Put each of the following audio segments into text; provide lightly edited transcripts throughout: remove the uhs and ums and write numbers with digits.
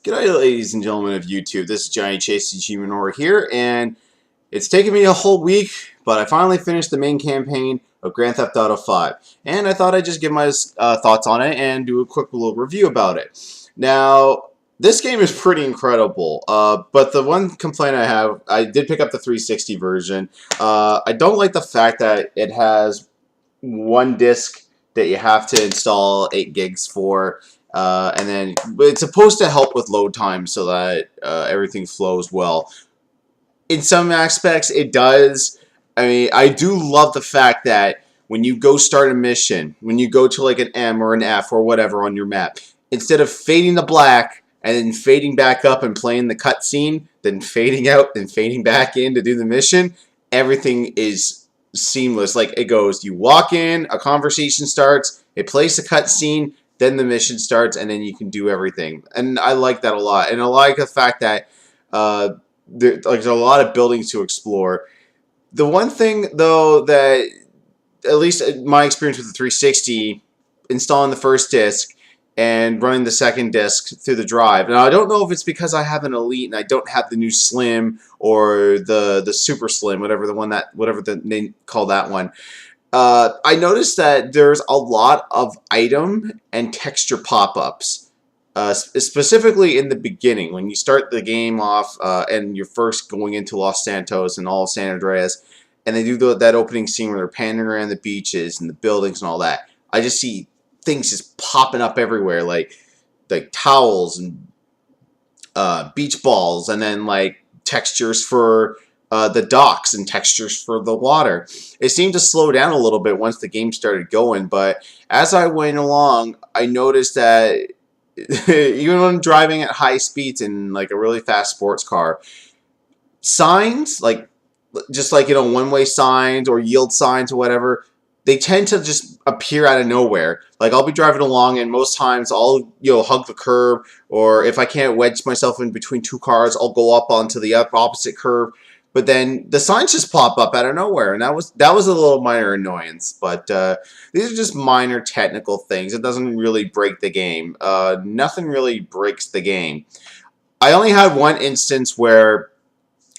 G'day, ladies and gentlemen of YouTube. This is Johnny Chase Humanor here, and it's taken me a whole week, but I finally finished the main campaign of Grand Theft Auto 5, and I thought I'd just give my thoughts on it and do a quick little review about it. Now, this game is pretty incredible, but the one complaint I have, I did pick up the 360 version. I don't like the fact that it has one disc that you have to install 8 gigs for. And then it's supposed to help with load time so that everything flows well. In some aspects, it does. I mean, I do love the fact that when you go start a mission, when you go to like an M or an F or whatever on your map, instead of fading to black and then fading back up and playing the cutscene, then fading out, then fading back in to do the mission, everything is seamless. Like it goes, you walk in, a conversation starts, it plays the cutscene, then the mission starts, and then you can do everything. And I like that a lot. And I like the fact that there's a lot of buildings to explore. The one thing, though, that at least my experience with the 360, installing the first disc and running the second disc through the drive. Now, I don't know if it's because I have an Elite and I don't have the new Slim or the Super Slim, whatever the name call that one. I noticed that there's a lot of item and texture pop-ups, specifically in the beginning when you start the game off and you're first going into Los Santos and all of San Andreas, and they do that opening scene where they're panning around the beaches and the buildings and all that. I just see things just popping up everywhere, like towels and beach balls, and then like textures for the docks and textures for the water. It seemed to slow down a little bit once the game started going, but as I went along, I noticed that even when driving at high speeds in like a really fast sports car, signs, like just like, you know, one-way signs or yield signs or whatever, they tend to just appear out of nowhere. Like I'll be driving along and most times I'll, you know, hug the curb, or if I can't wedge myself in between two cars, I'll go up onto the opposite curb. But then the signs just pop up out of nowhere, and that was a little minor annoyance. But these are just minor technical things. It doesn't really break the game. Nothing really breaks the game. I only had one instance where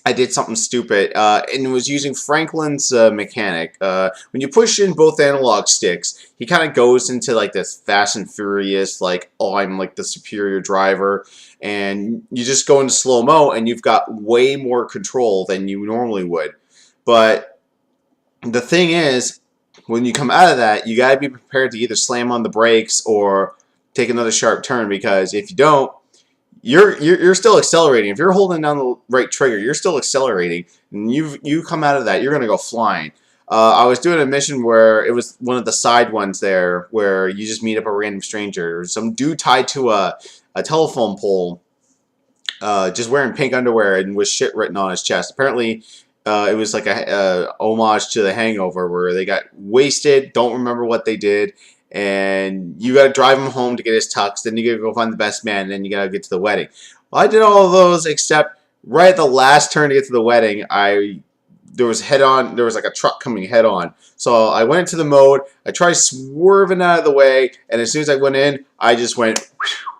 I did something stupid, and it was using Franklin's mechanic. When you push in both analog sticks, he kind of goes into like this Fast and Furious, like, oh, I'm like the superior driver, and you just go into slow-mo, and you've got way more control than you normally would. But the thing is, when you come out of that, you gotta be prepared to either slam on the brakes or take another sharp turn, because if you don't, you're still accelerating. If you're holding down the right trigger, you're still accelerating, and you come out of that, you're gonna go flying. I was doing a mission where it was one of the side ones there, where you just meet up a random stranger, some dude tied to a telephone pole, just wearing pink underwear and with shit written on his chest. Apparently, it was like a homage to The Hangover, where they got wasted, don't remember what they did, and you gotta drive him home to get his tux, then you gotta go find the best man, and then you gotta get to the wedding. Well, I did all of those, except right at the last turn to get to the wedding, there was like a truck coming head on. So I went into the mode, I tried swerving out of the way, and as soon as I went in, I just went, whew.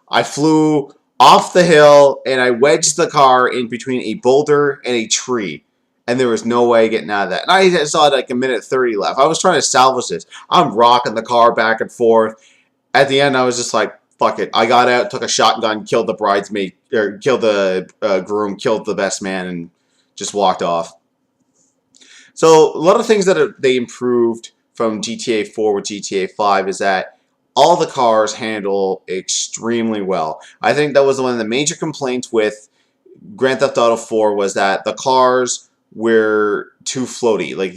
I flew off the hill, and I wedged the car in between a boulder and a tree. And there was no way getting out of that. And I saw like a minute 30 left. I was trying to salvage this. I'm rocking the car back and forth. At the end, I was just like, fuck it. I got out, took a shotgun, killed the bridesmaid, or killed the groom, killed the best man, and just walked off. So a lot of things that they improved from GTA 4 with GTA 5 is that all the cars handle extremely well. I think that was one of the major complaints with Grand Theft Auto 4, was that the cars were too floaty. Like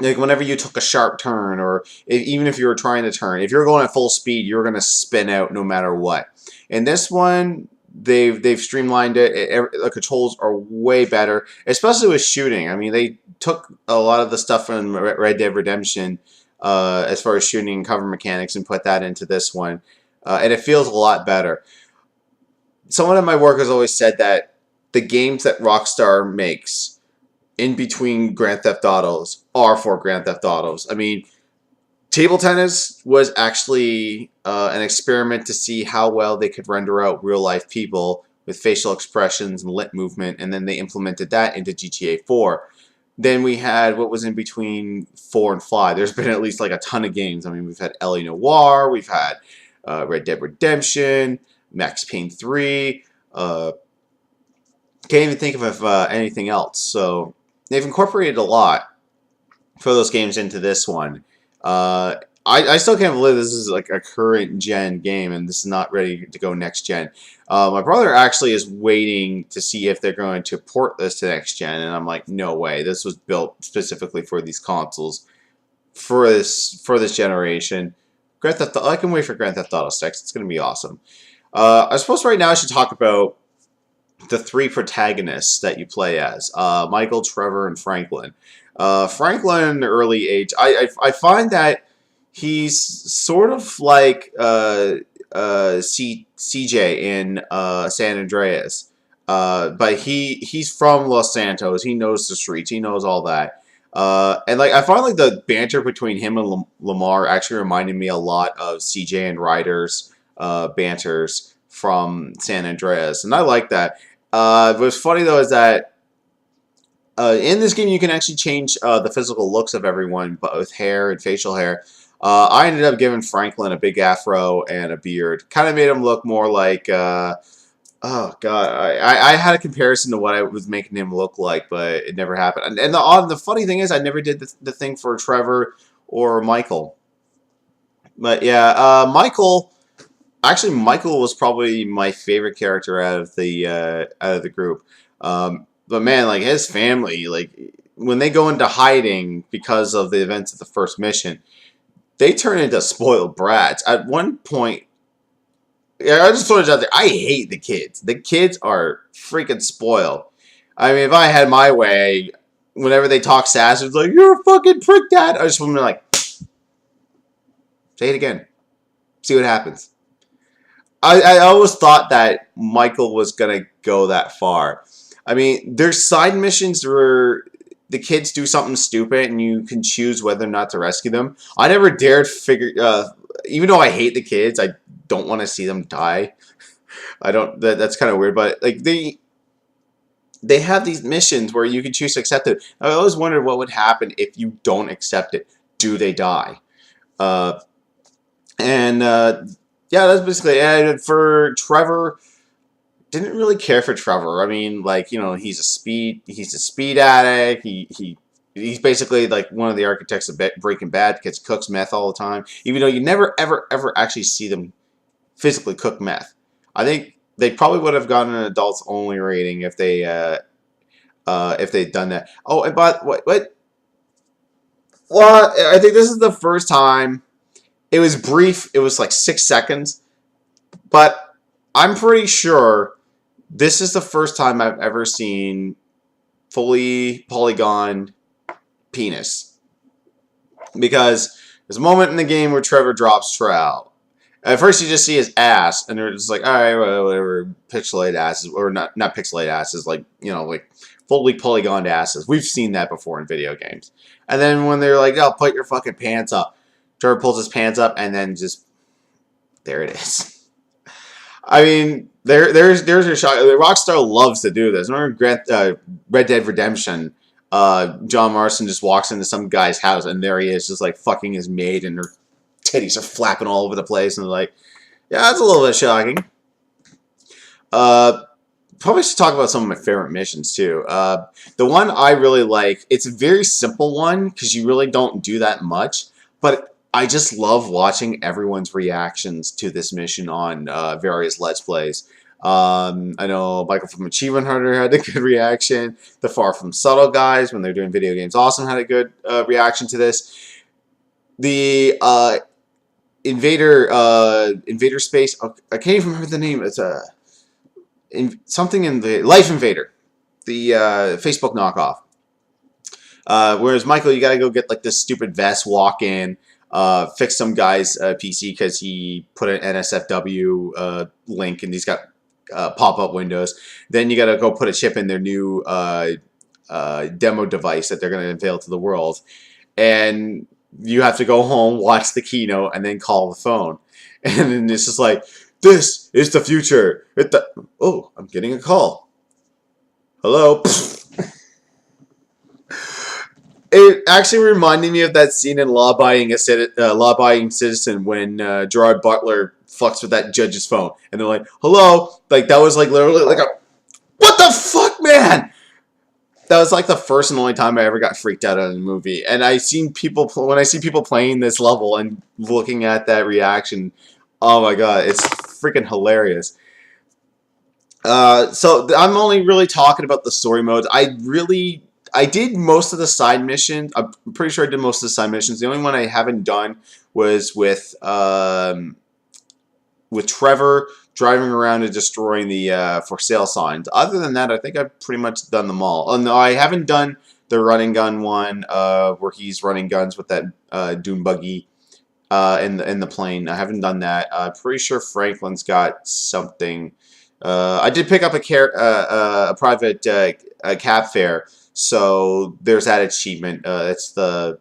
like whenever you took a sharp turn, or even if you were trying to turn, if you're going at full speed, you're going to spin out no matter what. In this one, they've streamlined it. The controls are way better, especially with shooting. I mean, they took a lot of the stuff from Red Dead Redemption as far as shooting and cover mechanics and put that into this one, and it feels a lot better. Someone at my work has always said that the games that Rockstar makes in between Grand Theft Autos are for Grand Theft Autos. I mean, Table tennis was actually an experiment to see how well they could render out real-life people with facial expressions and lip movement, and then they implemented that into GTA 4. Then we had what was in between 4 and 5. There's been at least like a ton of games. I mean, we've had L.A. Noire, we've had Red Dead Redemption, Max Payne 3. Can't even think of anything else. So they've incorporated a lot for those games into this one. I still can't believe this is like a current gen game and this is not ready to go next gen. My brother actually is waiting to see if they're going to port this to next gen, and I'm like, no way. This was built specifically for these consoles, for this generation. Grand Theft Auto, I can wait for Grand Theft Auto 6. It's going to be awesome. I suppose right now I should talk about the 3 protagonists that you play as, Michael, Trevor, and Franklin. Franklin in the early age, I find that he's sort of like CJ in San Andreas, but he's from Los Santos. He knows the streets. He knows all that. And like I find like the banter between him and Lamar actually reminded me a lot of CJ and Ryder's banters from San Andreas, and I like that. What's funny though is that in this game you can actually change the physical looks of everyone, but with hair and facial hair. I ended up giving Franklin a big afro and a beard. Kind of made him look more like, oh god, I had a comparison to what I was making him look like, but it never happened. And the funny thing is, I never did the thing for Trevor or Michael. But yeah, Michael. Actually, Michael was probably my favorite character out of the group. But man, like his family, like when they go into hiding because of the events of the first mission, they turn into spoiled brats. At one point, yeah, I just throw it out there. I hate the kids. The kids are freaking spoiled. I mean, if I had my way, whenever they talk sass, it's like, you're a fucking prick, Dad. I just want to be like, say it again. See what happens. I always thought that Michael was going to go that far. I mean, there's side missions where the kids do something stupid and you can choose whether or not to rescue them. I never dared figure, even though I hate the kids, I don't want to see them die. I don't, that's kind of weird, but like they have these missions where you can choose to accept it. I always wondered what would happen if you don't accept it. Do they die? Yeah, that's basically it. And for Trevor, didn't really care for Trevor. I mean, like, you know, he's a speed addict. He's basically like one of the architects of Breaking Bad, because cooks meth all the time. Even though you never ever actually see them physically cook meth. I think they probably would have gotten an adults only rating if they'd done that. Oh, and but what? Well, I think this is the first time. It was brief. It was like 6 seconds. But I'm pretty sure this is the first time I've ever seen fully polygon penis. Because there's a moment in the game where Trevor drops trout. At first you just see his ass, and they're just like, alright, whatever, pixelated asses, or not pixelated asses, like, you know, like fully polygoned asses. We've seen that before in video games. And then when they're like, oh, put your fucking pants up. Trevor pulls his pants up, and then just, there it is. I mean, there's your shot. Rockstar loves to do this. Remember Red Dead Redemption? John Marston just walks into some guy's house, and there he is, just like fucking his maid, and her titties are flapping all over the place, and they're like, yeah, that's a little bit shocking. Probably should talk about some of my favorite missions too. The one I really like, it's a very simple one because you really don't do that much, but I just love watching everyone's reactions to this mission on various Let's Plays. I know Michael from Achievement Hunter had a good reaction. The Far From Subtle guys, when they're doing video games, awesome, had a good reaction to this. The Invader Space, I can't even remember the name. It's something in the Life Invader, the Facebook knockoff. Whereas Michael, you gotta go get like this stupid vest, walk in, fix some guy's PC because he put an NSFW link and he's got pop-up windows. Then you gotta go put a chip in their new demo device that they're gonna unveil to the world. And you have to go home, watch the keynote, and then call the phone. And then it's just like, this is the future. Oh, I'm getting a call. Hello? It actually reminded me of that scene in Law Abiding Citizen when Gerard Butler fucks with that judge's phone. And they're like, hello? Like, that was like literally like a, what the fuck, man? That was like the first and only time I ever got freaked out at a movie. And I seen people when I see people playing this level and looking at that reaction, oh my god, it's freaking hilarious. So I'm only really talking about the story modes. I did most of the side missions. I'm pretty sure I did most of the side missions. The only one I haven't done was with Trevor driving around and destroying the for sale signs. Other than that, I think I've pretty much done them all. Oh no, I haven't done the running gun one where he's running guns with that dune buggy in the plane. I haven't done that. I'm pretty sure Franklin's got something. I did pick up a private cab fare, so there's that achievement. It's the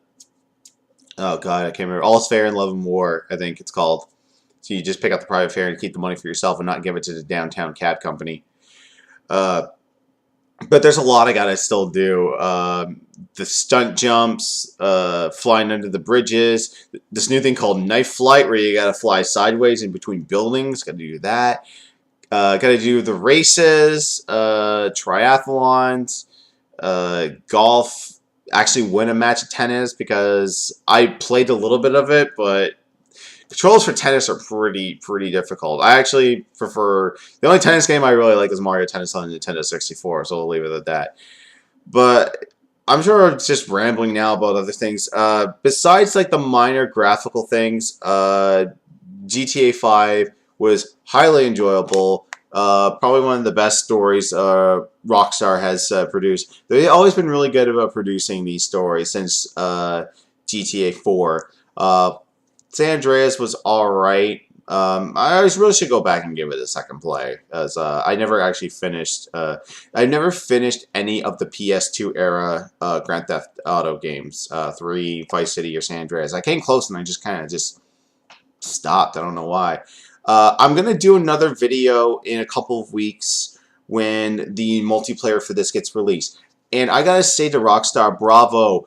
oh god, I can't remember. All's Fair in Love and War, I think it's called. So you just pick up the private fare and keep the money for yourself and not give it to the downtown cab company. But there's a lot I gotta still do. The stunt jumps, flying under the bridges, this new thing called knife flight where you gotta fly sideways in between buildings. Gotta do that. Gotta do the races, triathlons, golf. Actually win a match of tennis because I played a little bit of it, but controls for tennis are pretty difficult. I actually prefer the only tennis game I really like is Mario Tennis on Nintendo 64, so we'll leave it at that. But I'm sure I'm just rambling now about other things. Besides like the minor graphical things, GTA 5 was highly enjoyable. Probably one of the best stories Rockstar has produced. They've always been really good about producing these stories since GTA 4. San Andreas was alright. I really should go back and give it a second play, as I never actually finished. I never finished any of the PS2 era Grand Theft Auto games, 3, Vice City, or San Andreas. I came close and I just kind of just stopped. I don't know why. I'm gonna do another video in a couple of weeks when the multiplayer for this gets released, and I gotta say to Rockstar, bravo.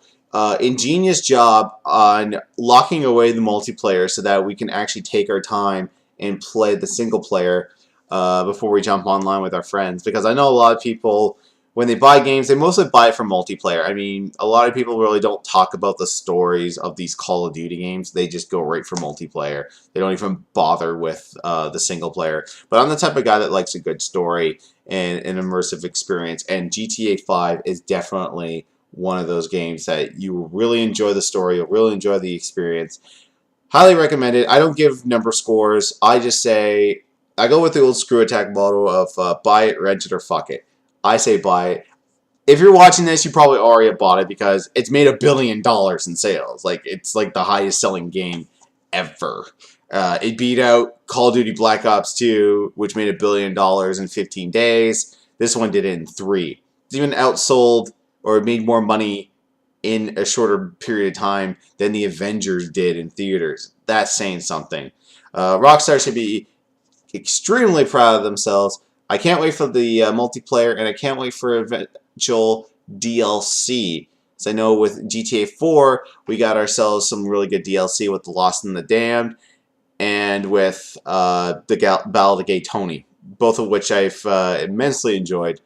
Ingenious job on locking away the multiplayer so that we can actually take our time and play the single player before we jump online with our friends. Because I know a lot of people, when they buy games, they mostly buy it for multiplayer. I mean, a lot of people really don't talk about the stories of these Call of Duty games. They just go right for multiplayer. They don't even bother with the single player. But I'm the type of guy that likes a good story and an immersive experience. And GTA 5 is definitely one of those games that you will really enjoy the story, you'll really enjoy the experience. Highly recommend it. I don't give number scores. I just say, I go with the old screw attack model of buy it, rent it, or fuck it. I say buy it. If you're watching this, you probably already bought it because it's made $1 billion in sales. Like, it's like the highest selling game ever. It beat out Call of Duty Black Ops 2, which made $1 billion in 15 days. This one did it in 3. It's even outsold or made more money in a shorter period of time than the Avengers did in theaters. That's saying something. Rockstar should be extremely proud of themselves. I can't wait for the multiplayer, and I can't wait for eventual DLC. As I know with GTA 4, we got ourselves some really good DLC with The Lost and the Damned, and with the Ballad of Gay Tony, both of which I've immensely enjoyed,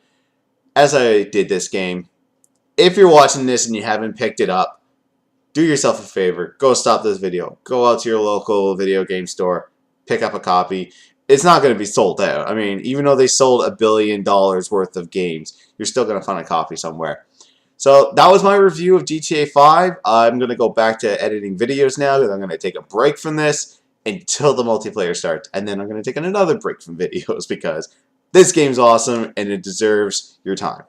as I did this game. If you're watching this and you haven't picked it up, do yourself a favor. Go stop this video. Go out to your local video game store. Pick up a copy. It's not going to be sold out. I mean, even though they sold $1 billion worth of games, you're still going to find a copy somewhere. So that was my review of GTA 5. I'm going to go back to editing videos now because I'm going to take a break from this until the multiplayer starts. And then I'm going to take another break from videos because this game's awesome and it deserves your time.